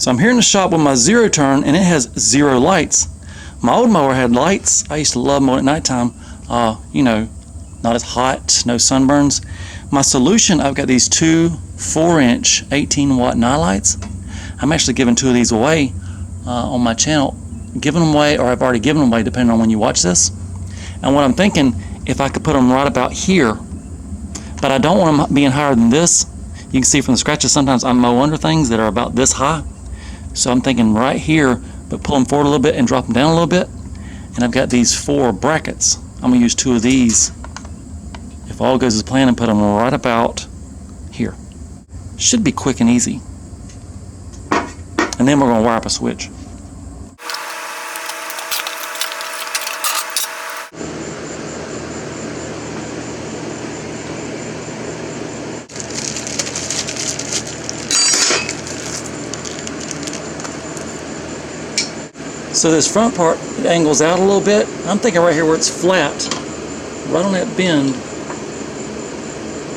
So I'm here in the shop with my zero turn, and it has 0 lights. My old mower had lights. I used to love mowing at nighttime. You know, not as hot, no sunburns. My solution, I've got these two 4-inch 18-watt night lights. I'm actually giving 2 of these away on my channel. Giving them away, or I've already given them away depending on when you watch this. And what I'm thinking, if I could put them right about here, but I don't want them being higher than this. You can see from the scratches sometimes I mow under things that are about this high. So I'm thinking right here, but pull them forward a little bit and drop them down a little bit. And I've got these 4 brackets. I'm going to use 2 of these, if all goes as planned, and put them right about here. Should be quick and easy. And then we're going to wire up a switch. So this front part, it angles out a little bit. I'm thinking right here where it's flat, right on that bend,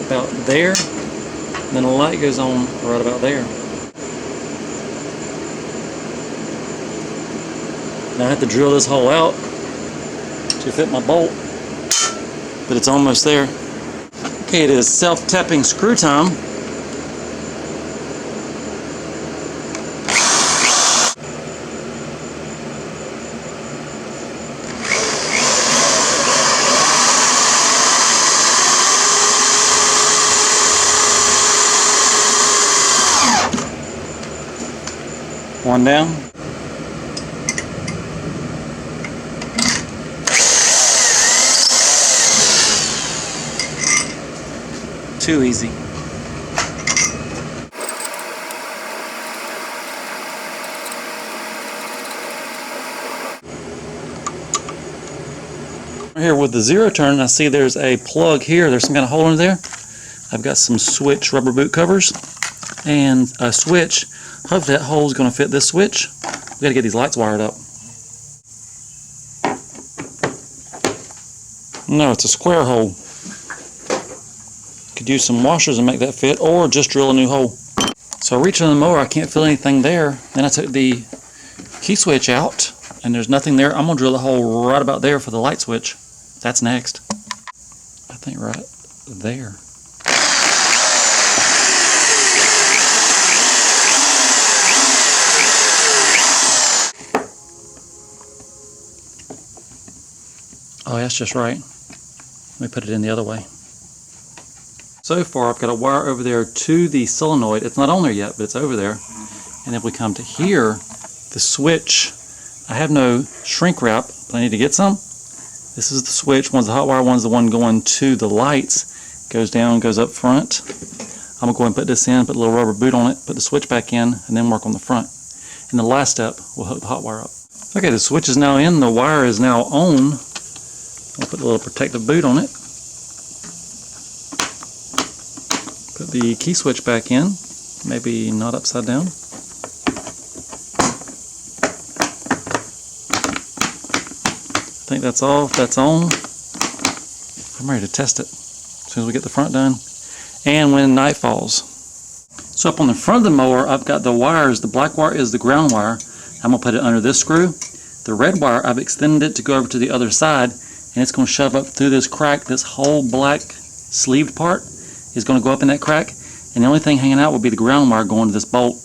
about there. And then the light goes on right about there. Now I have to drill this hole out to fit my bolt, but it's almost there. Okay, it is self-tapping screw time. One down. Too easy. Here with the zero turn, I see there's a plug here. There's some kind of hole in there. I've got some switch rubber boot covers and a switch. Hopefully that hole is going to fit this switch. We've got to get these lights wired up. No, it's a square hole. Could use some washers and make that fit, or just drill a new hole. So I reached on the mower, I can't feel anything there. Then I took the key switch out, and there's nothing there. I'm going to drill a hole right about there for the light switch. That's next. I think right there. Oh, that's just right. Let me put it in the other way. So far, I've got a wire over there to the solenoid. It's not on there yet, but it's over there. And if we come to here, the switch, I have no shrink wrap, but I need to get some. This is the switch. One's the hot wire, one's the one going to the lights. Goes down, goes up front. I'm going to go ahead and put this in, put a little rubber boot on it, put the switch back in, and then work on the front. And the last step, we'll hook the hot wire up. Okay, the switch is now in, the wire is now on. I'll put a little protective boot on it. Put the key switch back in, maybe not upside down. I think that's off, that's on. I'm ready to test it as soon as we get the front done and when night falls. So up on the front of the mower, I've got the wires. The black wire is the ground wire. I'm going to put it under this screw. The red wire, I've extended it to go over to the other side, and it's going to shove up through this crack. This whole black sleeved part is going to go up in that crack, and the only thing hanging out will be the ground wire going to this bolt.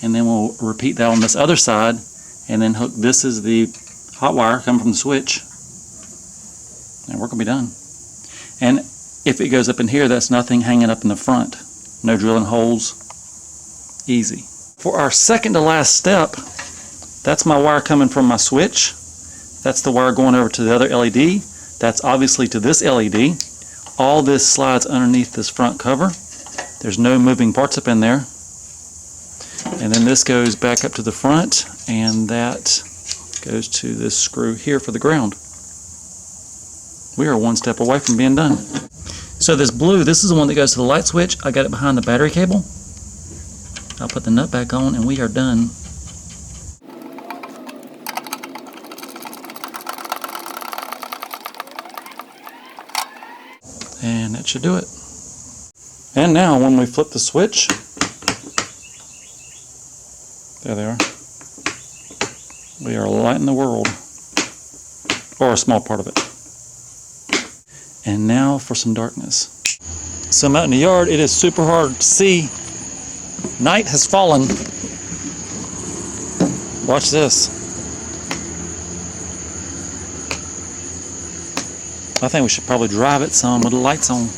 And then we'll repeat that on this other side, and then hook. This is the hot wire coming from the switch, and we're going to be done. And if it goes up in here, that's nothing hanging up in the front. No drilling holes. Easy. For our second to last step, that's my wire coming from my switch. That's the wire going over to the other LED. That's obviously to this LED. All this slides underneath this front cover. There's no moving parts up in there. And then this goes back up to the front, and that goes to this screw here for the ground. We are one step away from being done. So this blue, this is the one that goes to the light switch. I got it behind the battery cable. I'll put the nut back on and we are done. And that should do it. And now when we flip the switch, There they are. We are lighting the world, or a small part of it. And now for some darkness. So I'm out in the yard. It is super hard to see. Night has fallen. Watch this. I think we should probably drive it some with the lights on.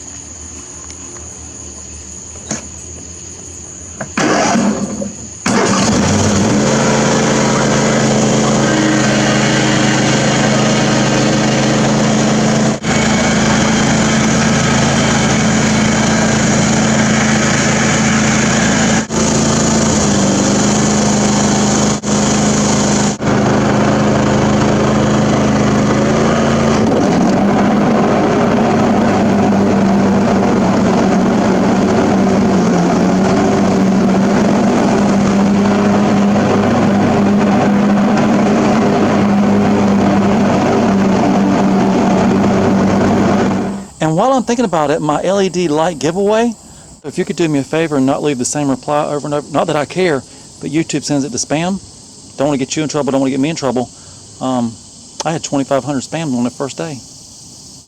And while I'm thinking about it, my LED light giveaway, if you could do me a favor and not leave the same reply over and over, not that I care, but YouTube sends it to spam. Don't want to get you in trouble, don't want to get me in trouble. I had 2,500 spams on the first day.